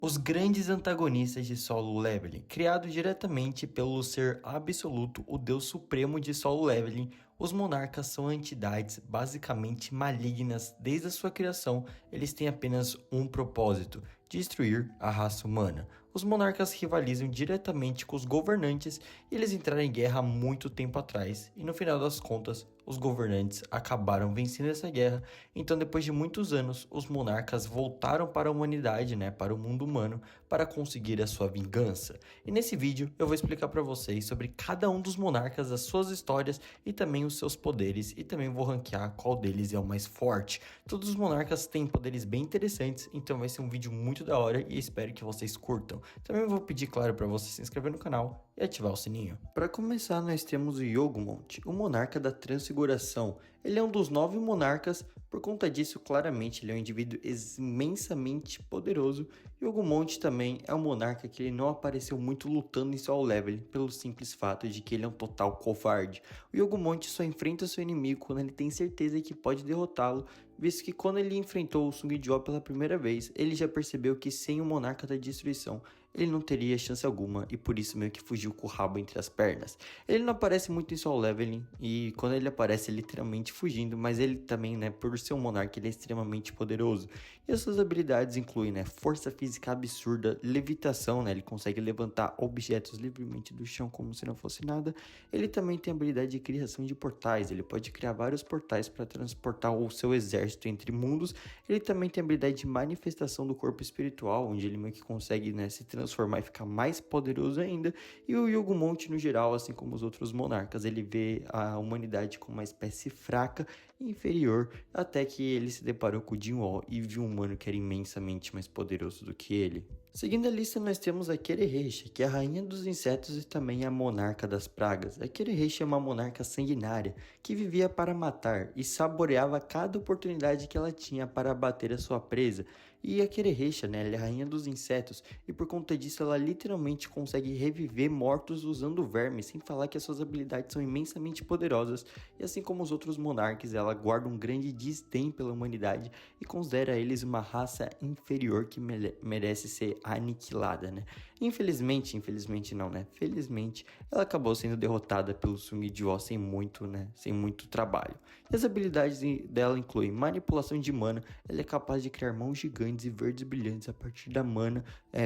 Os grandes antagonistas de Solo Leveling, criado diretamente pelo ser absoluto, o Deus Supremo de Solo Leveling, os monarcas são entidades basicamente malignas desde a sua criação. Eles têm apenas um propósito: destruir a raça humana. Os monarcas rivalizam diretamente com os governantes e eles entraram em guerra há muito tempo atrás, e no final das contas, os governantes acabaram vencendo essa guerra. Então, depois de muitos anos, os monarcas voltaram para a humanidade, para o mundo humano, para conseguir a sua vingança. E nesse vídeo eu vou explicar para vocês sobre cada um dos monarcas, as suas histórias e também os seus poderes, e também vou ranquear qual deles é o mais forte. Todos os monarcas têm poderes bem interessantes, então vai ser um vídeo muito da hora e espero que vocês curtam. Também vou pedir, claro, para você se inscrever no canal e ativar o sininho. Para começar, nós temos o Yogg-Moth, o monarca da transfiguração. Ele é um dos 9 monarcas, por conta disso, claramente, ele é um indivíduo imensamente poderoso. Yogg-Moth também é um monarca que ele não apareceu muito lutando em Solo Leveling, pelo simples fato de que ele é um total covarde. O Yogg-Moth só enfrenta seu inimigo quando ele tem certeza que pode derrotá-lo, visto que quando ele enfrentou o Sung-Jiao pela primeira vez, ele já percebeu que sem o monarca da destruição, ele não teria chance alguma e por isso meio que fugiu com o rabo entre as pernas. Ele não aparece muito em Solo Leveling e quando ele aparece é literalmente fugindo, mas ele também, por ser um monarca, ele é extremamente poderoso. E as suas habilidades incluem, força física absurda, levitação, ele consegue levantar objetos livremente do chão como se não fosse nada. Ele também tem a habilidade de criação de portais, ele pode criar vários portais para transportar o seu exército entre mundos. Ele também tem a habilidade de manifestação do corpo espiritual, onde ele meio que consegue, se transformar e ficar mais poderoso ainda. E o Yogg-Moth no geral, assim como os outros monarcas, ele vê a humanidade como uma espécie fraca e inferior, até que ele se deparou com o Jinwoo e viu um humano que era imensamente mais poderoso do que ele. Seguindo a lista, nós temos a Querereixa, que é a rainha dos insetos e também a monarca das pragas. A Querereixa é uma monarca sanguinária que vivia para matar e saboreava cada oportunidade que ela tinha para abater a sua presa. E a Querereixa, ela é a rainha dos insetos e por conta disso ela literalmente consegue reviver mortos usando vermes, sem falar que as suas habilidades são imensamente poderosas. E assim como os outros monarcas, ela guarda um grande desdém pela humanidade e considera eles uma raça inferior que merece ser aniquilada, Infelizmente não, Felizmente, ela acabou sendo derrotada pelo Sung-Jiao sem muito trabalho. E as habilidades dela incluem manipulação de mana, ela é capaz de criar mãos gigantes e verdes brilhantes a partir da mana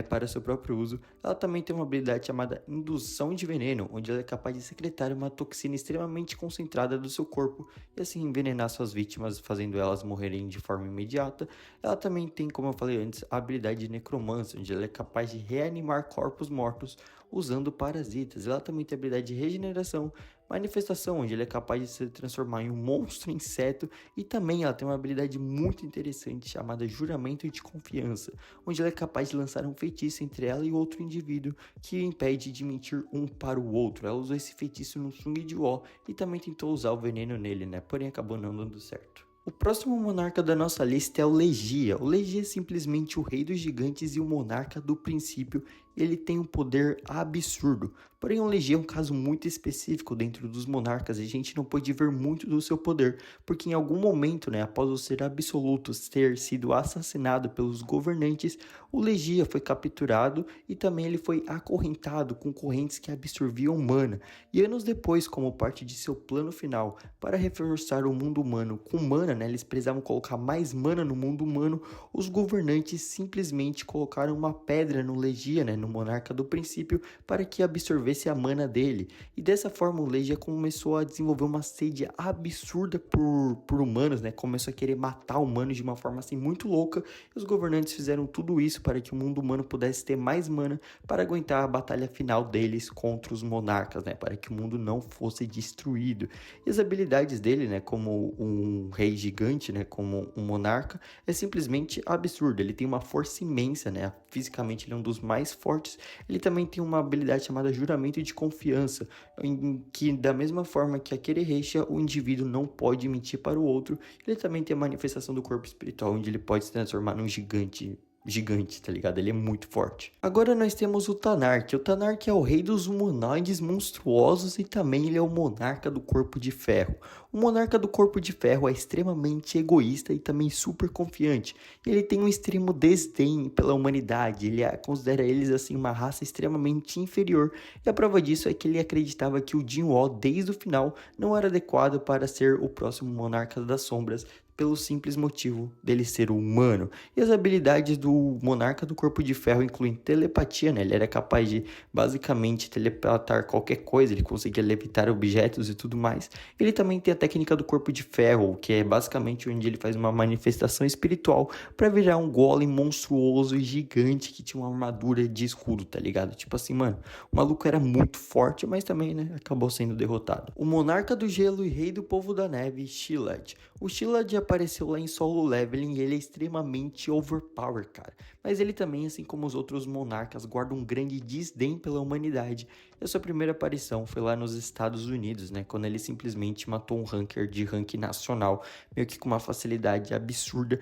para seu próprio uso. Ela também tem uma habilidade chamada indução de veneno, onde ela é capaz de secretar uma toxina extremamente concentrada do seu corpo e assim envenenar suas vítimas, fazendo elas morrerem de forma imediata. Ela também tem, como eu falei antes, a habilidade de necromância, onde ela é capaz de reanimar corpos mortos usando parasitas. Ela também tem a habilidade de regeneração, manifestação, onde ele é capaz de se transformar em um monstro inseto, e também ela tem uma habilidade muito interessante chamada juramento de confiança, onde ela é capaz de lançar um feitiço entre ela e outro indivíduo que impede de mentir um para o outro. Ela usou esse feitiço no Sung-Jiao e também tentou usar o veneno nele, porém acabou não dando certo. O próximo monarca da nossa lista é o Legia. O Legia é simplesmente o rei dos gigantes e o monarca do princípio. Ele tem um poder absurdo. Porém, o Legia é um caso muito específico dentro dos monarcas e a gente não pode ver muito do seu poder, porque em algum momento, após o ser absoluto ter sido assassinado pelos governantes, o Legia foi capturado e também ele foi acorrentado com correntes que absorviam mana. E anos depois, como parte de seu plano final para reforçar o mundo humano com mana, eles precisavam colocar mais mana no mundo humano, os governantes simplesmente colocaram uma pedra no Legia, no monarca do princípio, para que absorvesse a mana dele. E dessa forma o Legia começou a desenvolver uma sede absurda por humanos, começou a querer matar humanos de uma forma assim muito louca, e os governantes fizeram tudo isso para que o mundo humano pudesse ter mais mana para aguentar a batalha final deles contra os monarcas, para que o mundo não fosse destruído. E as habilidades dele, como um rei gigante, como um monarca, é simplesmente absurdo. Ele tem uma força imensa, fisicamente ele é um dos mais fortes. Ele também tem uma habilidade chamada juramento de confiança, em que da mesma forma que a Querereixa, o indivíduo não pode mentir para o outro. Ele também tem a manifestação do corpo espiritual, onde ele pode se transformar num gigante gigante, tá ligado? Ele é muito forte. Agora nós temos o Tanark. O Tanark é o rei dos humanoides monstruosos e também ele é o monarca do corpo de ferro. O monarca do corpo de ferro é extremamente egoísta e também super confiante. Ele tem um extremo desdém pela humanidade. Ele considera eles assim uma raça extremamente inferior. E a prova disso é que ele acreditava que o Jinwoo, desde o final, não era adequado para ser o próximo monarca das sombras, pelo simples motivo dele ser humano. E as habilidades do monarca do corpo de ferro incluem telepatia, né? Ele era capaz de basicamente telepatar qualquer coisa, ele conseguia levitar objetos e tudo mais. Ele também tem a técnica do corpo de ferro, que é basicamente onde ele faz uma manifestação espiritual para virar um golem monstruoso e gigante que tinha uma armadura de escudo, tá ligado? Tipo assim, mano, o maluco era muito forte, mas também, né, acabou sendo derrotado. O monarca do gelo e rei do povo da neve, Shilad. O Shilad apareceu lá em Solo Leveling e ele é extremamente overpowered, cara. Mas ele também, assim como os outros monarcas, guarda um grande desdém pela humanidade. E a sua primeira aparição foi lá nos Estados Unidos, né? Quando ele simplesmente matou um ranker de rank nacional, meio que com uma facilidade absurda.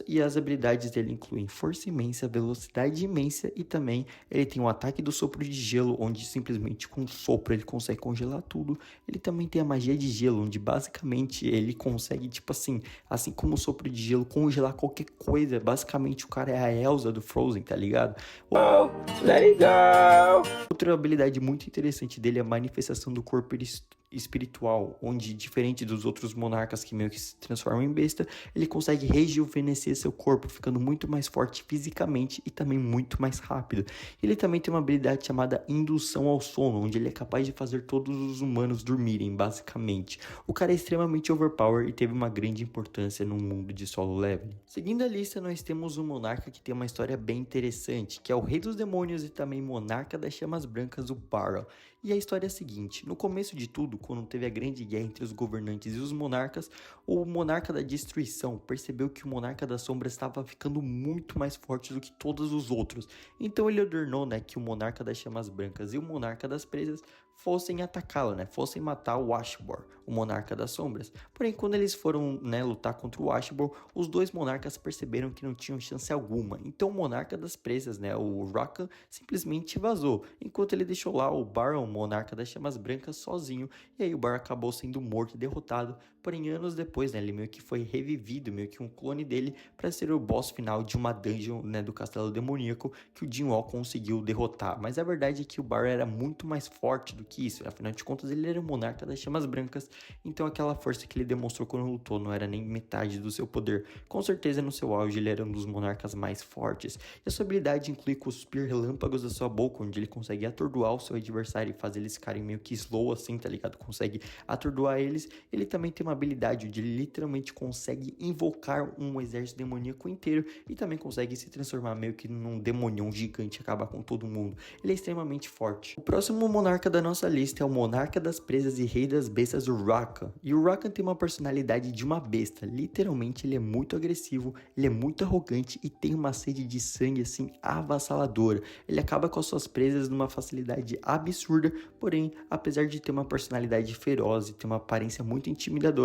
E as habilidades dele incluem força imensa, velocidade imensa e também ele tem o ataque do sopro de gelo, onde simplesmente com um sopro ele consegue congelar tudo. Ele também tem a magia de gelo, onde basicamente ele consegue, tipo assim como o sopro de gelo, congelar qualquer coisa. Basicamente o cara é a Elsa do Frozen, tá ligado? Oh, let it go! Outra habilidade muito interessante dele é a manifestação do corpo espiritual, onde, diferente dos outros monarcas que meio que se transformam em besta, ele consegue rejuvenescer seu corpo, ficando muito mais forte fisicamente e também muito mais rápido. Ele também tem uma habilidade chamada indução ao sono, onde ele é capaz de fazer todos os humanos dormirem, basicamente. O cara é extremamente overpower e teve uma grande importância no mundo de Solo Leveling. Seguindo a lista, nós temos um monarca que tem uma história bem interessante, que é o rei dos demônios e também monarca das chamas brancas, o Barrow. E a história é a seguinte: no começo de tudo, quando teve a grande guerra entre os governantes e os monarcas, o monarca da destruição percebeu que o monarca das sombras estava ficando muito mais forte do que todos os outros. Então ele ordenou, né, que o monarca das chamas brancas e o monarca das presas fossem atacá-lo, né, fossem matar o Ashbor, o monarca das sombras. Porém, quando eles foram, né, lutar contra o Ashbor, os dois monarcas perceberam que não tinham chance alguma. Então o monarca das presas, né, o Rakan, simplesmente vazou, enquanto ele deixou lá o Baron, monarca das chamas brancas, sozinho. E aí o Baron acabou sendo morto e derrotado. Porém, anos depois, né, ele meio que foi revivido, meio que um clone dele, para ser o boss final de uma dungeon, né, do Castelo Demoníaco, que o Jinwoo conseguiu derrotar. Mas a verdade é que o Baron era muito mais forte do que isso. Afinal de contas, ele era o monarca das chamas brancas. Então aquela força que ele demonstrou quando lutou não era nem metade do seu poder. Com certeza, no seu auge, ele era um dos monarcas mais fortes. E a sua habilidade inclui cuspir relâmpagos da sua boca, onde ele consegue atordoar o seu adversário e fazer eles ficarem meio que slow assim, tá ligado? Consegue atordoar eles. Ele também tem uma habilidade onde ele literalmente consegue invocar um exército demoníaco inteiro e também consegue se transformar meio que num demonião gigante e acabar com todo mundo. Ele é extremamente forte. O próximo monarca da nossa lista é o monarca das presas e rei das bestas, o Rakan. E o Rakan tem uma personalidade de uma besta. Literalmente ele é muito agressivo, ele é muito arrogante e tem uma sede de sangue assim avassaladora. Ele acaba com as suas presas numa facilidade absurda, porém, apesar de ter uma personalidade feroz e ter uma aparência muito intimidadora,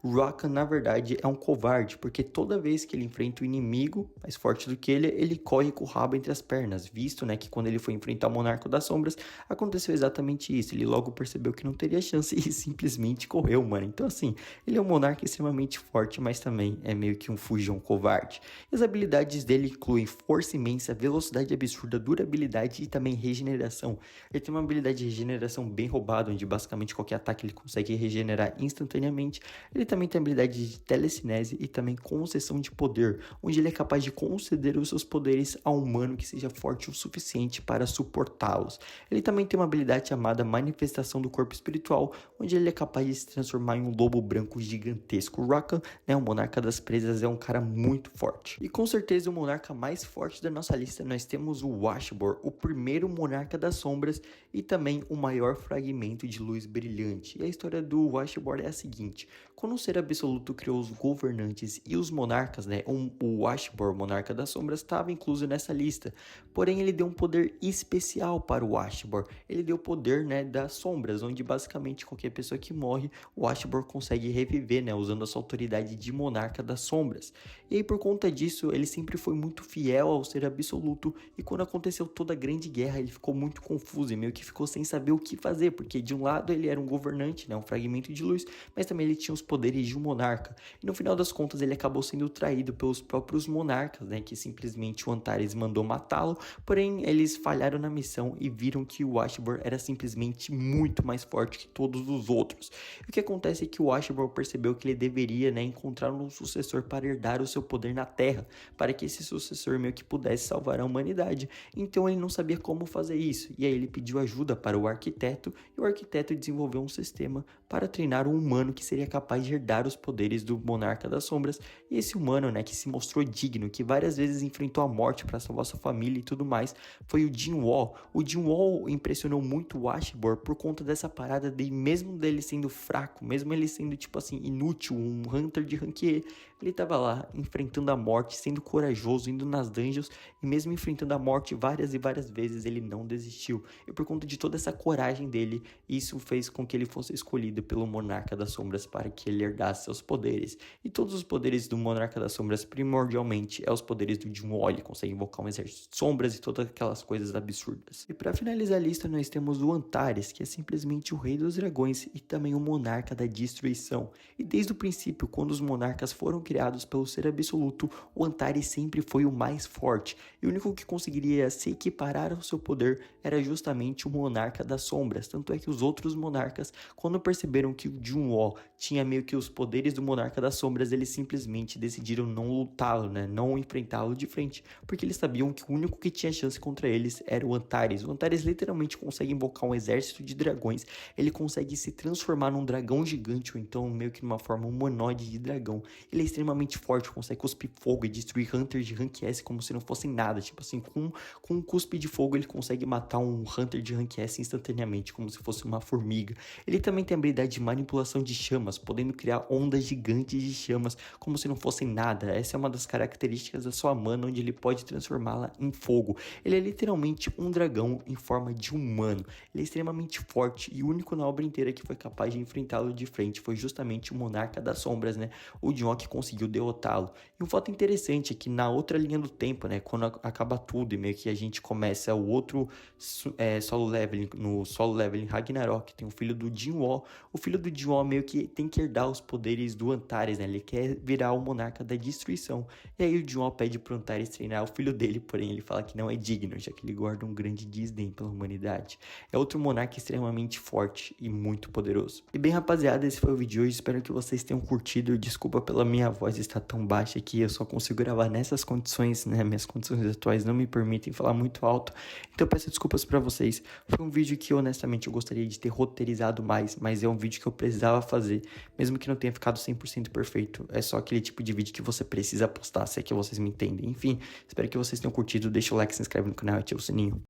Rakan na verdade é um covarde, porque toda vez que ele enfrenta o inimigo mais forte do que ele corre com o rabo entre as pernas, visto, né, que quando ele foi enfrentar o Monarca das Sombras, aconteceu exatamente isso. Ele logo percebeu que não teria chance e simplesmente correu, mano. Então assim, ele é um monarca extremamente forte, mas também é meio que um fujão covarde. E as habilidades dele incluem força imensa, velocidade absurda, durabilidade e também regeneração. Ele tem uma habilidade de regeneração bem roubada, onde basicamente qualquer ataque ele consegue regenerar instantaneamente. Ele também tem a habilidade de telecinese e também concessão de poder, onde ele é capaz de conceder os seus poderes a um humano que seja forte o suficiente para suportá-los. Ele também tem uma habilidade chamada manifestação do corpo espiritual, onde ele é capaz de se transformar em um lobo branco gigantesco. O Rakan, né, o monarca das presas, é um cara muito forte. E com certeza o monarca mais forte da nossa lista nós temos o Ashbor, o primeiro monarca das sombras e também o maior fragmento de luz brilhante. E a história do Ashbor é a seguinte: quando o ser absoluto criou os governantes e os monarcas, né, o Ashbor, monarca das sombras, estava incluso nessa lista. Porém, ele deu um poder especial para o Ashbor. Ele deu poder, né, né, das sombras, onde basicamente qualquer pessoa que morre, o Ashbor consegue reviver, né, usando a sua autoridade de monarca das sombras. E aí por conta disso, ele sempre foi muito fiel ao ser absoluto, e quando aconteceu toda a grande guerra, ele ficou muito confuso e meio que ficou sem saber o que fazer, porque de um lado ele era um governante, né, um fragmento de luz, mas também ele tinha os poderes de um monarca. E no final das contas ele acabou sendo traído pelos próprios monarcas, né, que simplesmente o Antares mandou matá-lo, porém eles falharam na missão e viram que o Ashbor era simplesmente muito mais forte que todos os outros. E o que acontece é que o Ashbor percebeu que ele deveria, né, encontrar um sucessor para herdar o seu poder na Terra, para que esse sucessor meio que pudesse salvar a humanidade. Então ele não sabia como fazer isso, e aí ele pediu ajuda para o arquiteto, e o arquiteto desenvolveu um sistema para treinar um humano que seria capaz de herdar os poderes do Monarca das Sombras. E esse humano, né, que se mostrou digno, que várias vezes enfrentou a morte para salvar sua família e tudo mais, foi o Jinwoo. O Jinwoo impressionou muito o Ashbor por conta dessa parada de, mesmo dele sendo fraco, mesmo ele sendo tipo assim inútil, um hunter de rank E, ele tava lá enfrentando a morte, sendo corajoso, indo nas dungeons, e mesmo enfrentando a morte várias e várias vezes, ele não desistiu. E por conta de toda essa coragem dele, isso fez com que ele fosse escolhido pelo Monarca das Sombras para que ele herdasse seus poderes. E todos os poderes do Monarca das Sombras, primordialmente, é os poderes do Jinwoo. Ele consegue invocar um exército de sombras e todas aquelas coisas absurdas. E para finalizar a lista, nós temos o Antares, que é simplesmente o rei dos dragões e também o monarca da destruição. E desde o princípio, quando os monarcas foram criados pelo ser absoluto, o Antares sempre foi o mais forte. E o único que conseguiria se equiparar ao seu poder era justamente o monarca das sombras. Tanto é que os outros monarcas, quando perceberam que o Jinwoo tinha meio que os poderes do monarca das sombras, eles simplesmente decidiram não lutá-lo, né? Não enfrentá-lo de frente, porque eles sabiam que o único que tinha chance contra eles era o Antares. O Antares literalmente consegue invocar um exército de dragões, ele consegue se transformar num dragão gigante, ou então meio que numa forma humanoide de dragão. Ele é extremamente forte, consegue cuspir fogo e destruir hunters de rank S como se não fossem nada. Tipo assim, com um cuspe de fogo ele consegue matar um hunter de rank S instantaneamente, como se fosse uma formiga. Ele também tem a habilidade de manipulação de chamas, podendo criar ondas gigantes de chamas como se não fossem nada. Essa é uma das características da sua mana, onde ele pode transformá-la em fogo. Ele é literalmente um dragão em forma de humano. Ele é extremamente forte e o único na obra inteira que foi capaz de enfrentá-lo de frente foi justamente o Monarca das Sombras, né? O Jinwoo que conseguiu derrotá-lo. E um fato interessante é que na outra linha do tempo, né, quando acaba tudo e meio que a gente começa o outro solo leveling, no solo leveling Ragnarok, tem o filho do Jinwoo. O filho do Jinwoo meio que tem que herdar os poderes do Antares, né? Ele quer virar o monarca da destruição. E aí o Jinwoo pede pro Antares treinar o filho dele, porém ele fala que não é digno, já que ele guarda um grande desdém pela humanidade. É outro monarca extremamente forte e muito poderoso. E bem, rapaziada, esse foi o vídeo de hoje. Espero que vocês tenham curtido. Desculpa pela minha voz estar tão baixa aqui, eu só consigo gravar nessas condições, né? Minhas condições atuais não me permitem falar muito alto, então peço desculpas pra vocês. Foi um vídeo que honestamente eu gostaria de ter roteirizado mais, mas é um vídeo que eu precisava fazer, mesmo que não tenha ficado 100% perfeito. É só aquele tipo de vídeo que você precisa postar, se é que vocês me entendem. Enfim, espero que vocês tenham curtido. Deixa o like, se inscreve no canal e ativa o sininho.